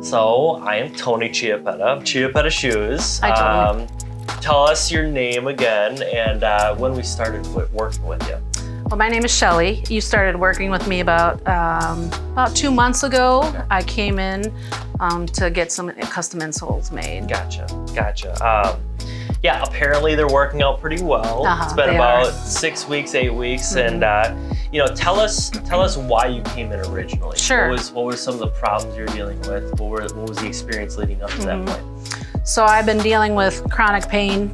So I am Tony Chiappetta of Chiappetta Shoes. Hi, Tony. Tell us your name again and when we started working with you. Well, my name is Shelley. You started working with me about 2 months ago. Okay. I came in to get some custom insoles made. Gotcha. Yeah, apparently they're working out pretty well. It's been about 6 weeks, 8 weeks, and tell us why you came in originally. Sure. What were some of the problems you were dealing with? What was the experience leading up to that point? So I've been dealing with chronic pain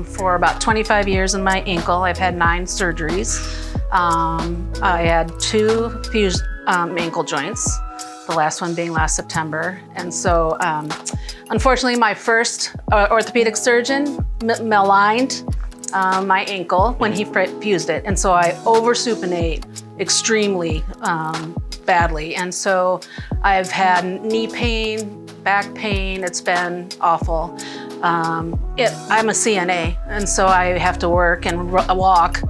for about 25 years in my ankle. I've had 9 surgeries. I had 2 fused ankle joints, the last one being last September. And so unfortunately, my first orthopedic surgeon maligned my ankle when he fused it. And so I oversupinate extremely badly. And so I've had knee pain, back pain. It's been awful. I'm a CNA, and so I have to work and walk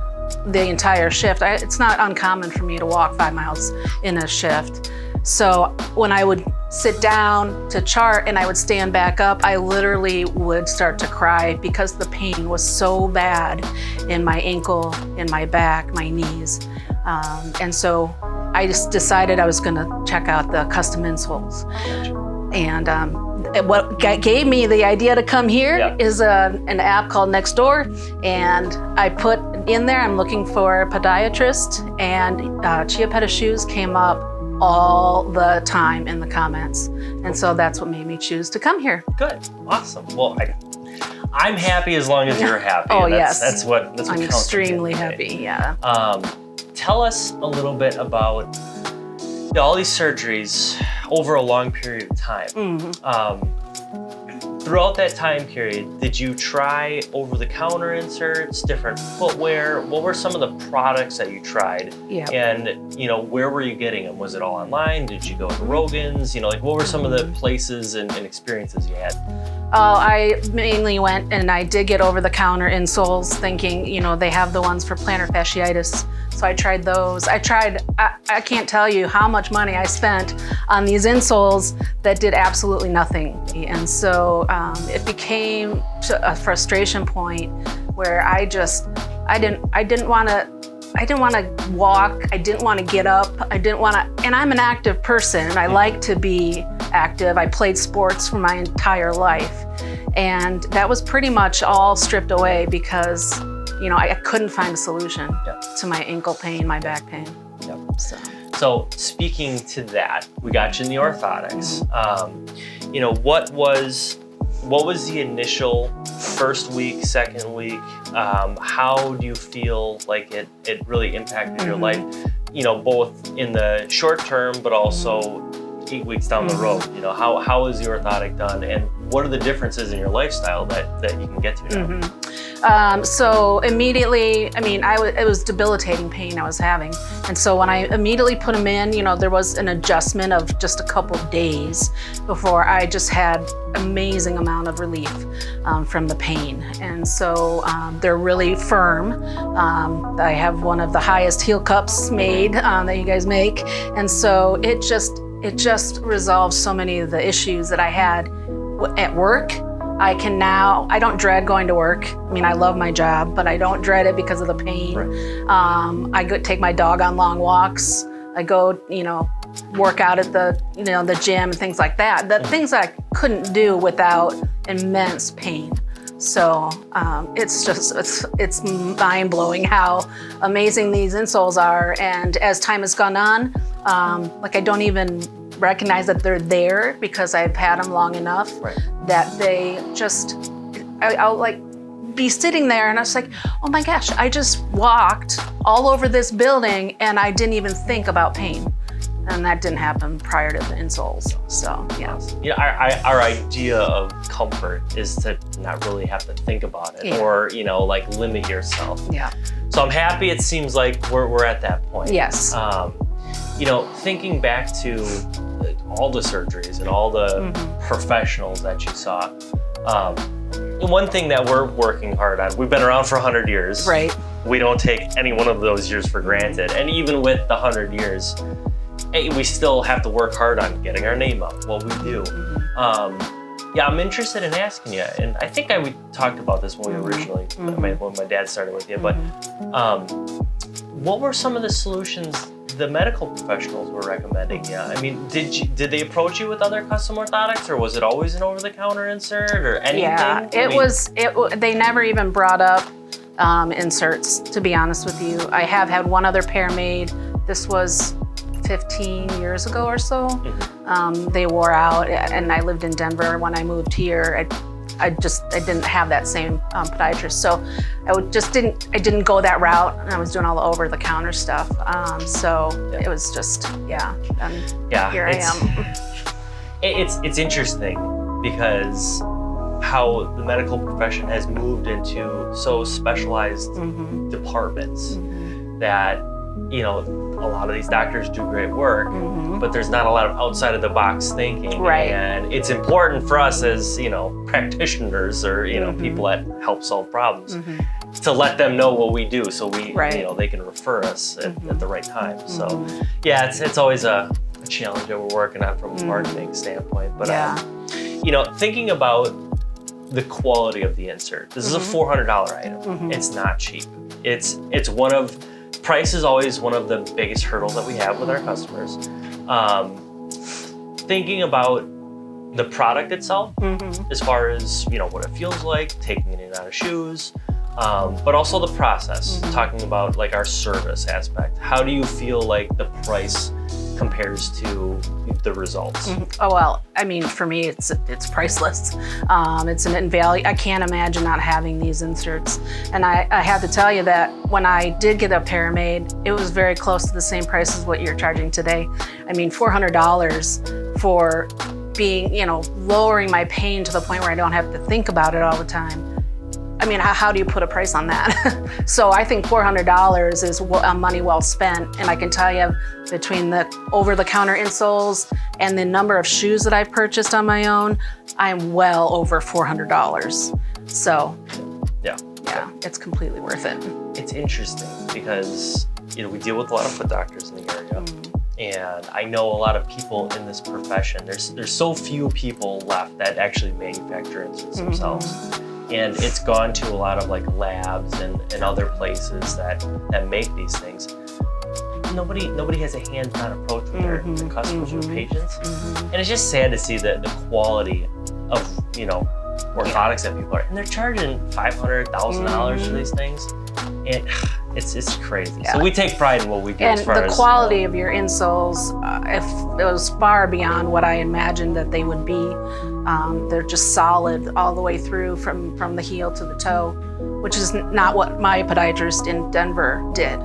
the entire shift. It's not uncommon for me to walk 5 miles in a shift. So when I would sit down to chart and I would stand back up, I literally would start to cry because the pain was so bad in my ankle, in my back, my knees. And so I just decided I was gonna check out the custom insoles. And what gave me the idea to come here is an app called Nextdoor, and I put in there, I'm looking for a podiatrist, and Chiappetta Shoes came up all the time in the comments. And so that's what made me choose to come here. Good, awesome. Well, I'm happy as long as you're happy. Oh, yes. That's what I'm counts. extremely happy, yeah. Tell us a little bit about all these surgeries over a long period of time. Throughout that time period, did you try over-the-counter inserts, different footwear? What were some of the products that you tried? Yeah. And where were you getting them? Was it all online? Did you go to Rogan's? What were some of the places and experiences you had? I mainly went and I did get over-the-counter insoles, thinking, they have the ones for plantar fasciitis. So I tried those. I can't tell you how much money I spent on these insoles that did absolutely nothing. And so it became a frustration point where I didn't want to walk. I didn't want to get up. And I'm an active person. I like to be active. I played sports for my entire life. And that was pretty much all stripped away because I couldn't find a solution to my ankle pain, my back pain. So speaking to that, we got you in the orthotics. What was the initial first week, second week? How do you feel like it really impacted your life? Both in the short term, but also 8 weeks down the road. How is the orthotic done, and what are the differences in your lifestyle that you can get to now? So immediately, it was debilitating pain I was having. And so when I immediately put them in, there was an adjustment of just a couple days before I just had amazing amount of relief from the pain. And so they're really firm. I have one of the highest heel cups made that you guys make. And so it just resolves so many of the issues that I had at work. I don't dread going to work. I love my job, but I don't dread it because of the pain. Right. I go take my dog on long walks. I go, work out at the gym and things like that. The things that I couldn't do without immense pain. So it's mind-blowing how amazing these insoles are. And as time has gone on, I don't even recognize that they're there because I've had them long enough that they just, I'll be sitting there and I was like, oh my gosh, I just walked all over this building and I didn't even think about pain. And that didn't happen prior to the insoles. So, yeah. Our idea of comfort is to not really have to think about it or, limit yourself. Yeah. So I'm happy it seems like we're at that point. Yes. Thinking back to all the surgeries and all the professionals that you saw, one thing that we're working hard on, we've been around for 100 years. Right. We don't take any one of those years for granted. And even with the 100 years, hey, we still have to work hard on getting our name up, what we do. Yeah, I'm interested in asking you, and I think we talked about this when we originally, when my dad started with you, but what were some of the solutions the medical professionals were recommending you? I mean, did they approach you with other custom orthotics, or was it always an over-the-counter insert or anything? Yeah, they never even brought up inserts, to be honest with you. I have had one other pair made. This was 15 years ago or so. They wore out, and I lived in Denver when I moved here. I didn't have that same podiatrist, so I didn't go that route, and I was doing all the over-the-counter stuff. So it was just, here I am. It's interesting because how the medical profession has moved into so specialized departments that, you know, a lot of these doctors do great work, but there's not a lot of outside of the box thinking. Right. And it's important for us as, you know, practitioners or, you know, people that help solve problems to let them know what we do, so we, you know, they can refer us at the right time. So yeah, it's always a challenge that we're working on from a marketing standpoint. But you know, thinking about the quality of the insert, this is a $400 item. It's not cheap. Price is always one of the biggest hurdles that we have with our customers. Thinking about the product itself, as far as, you know, what it feels like, taking it in and out of shoes, but also the process, talking about like our service aspect. How do you feel like the price compares to the results? Oh, well, I mean, for me, it's priceless. It's an invalue. I can't imagine not having these inserts. And I have to tell you that when I did get a pair made, it was very close to the same price as what you're charging today. I mean, $400 for being, you know, lowering my pain to the point where I don't have to think about it all the time. I mean, how do you put a price on that? So I think $400 is money well spent. And I can tell you, between the over-the-counter insoles and the number of shoes that I've purchased on my own, I'm well over $400. So yeah, it's completely worth it. It's interesting because, you know, we deal with a lot of foot doctors in the area. And I know a lot of people in this profession. There's so few people left that actually manufacture inserts themselves. And it's gone to a lot of like labs and other places that make these things. Nobody has a hands-on approach with their customers or patients. And it's just sad to see the quality of, you know, orthotics that people are, and they're charging $500, $1,000 for these things. And it's crazy. So we take pride in what we do. And as far the as, quality of your insoles, if it was far beyond what I imagined that they would be. They're just solid all the way through from the heel to the toe, which is not what my podiatrist in Denver did.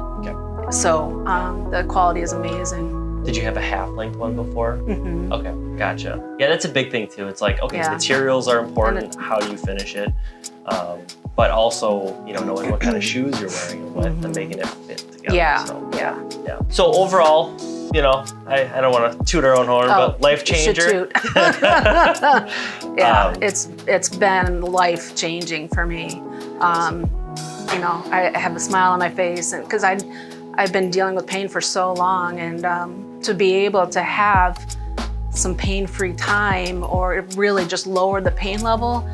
So the quality is amazing. Did you have a half-length one before? Okay, gotcha. Yeah, that's a big thing too. It's like, okay, materials are important, how you finish it, but also, you know, knowing what kind of shoes you're wearing it with and making it fit together. So overall, you know, I don't want to toot our own horn, but life changer. It's been life changing for me. You know, I have a smile on my face, and because I've been dealing with pain for so long, and to be able to have some pain-free time, or really just lower the pain level,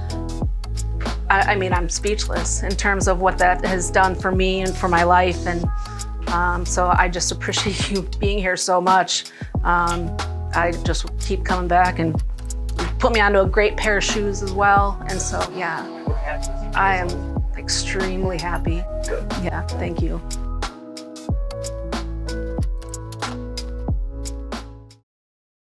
I mean, I'm speechless in terms of what that has done for me and for my life. And so I just appreciate you being here so much. I just keep coming back, and put me onto a great pair of shoes as well. And so, yeah, I am extremely happy. Good. Yeah, thank you.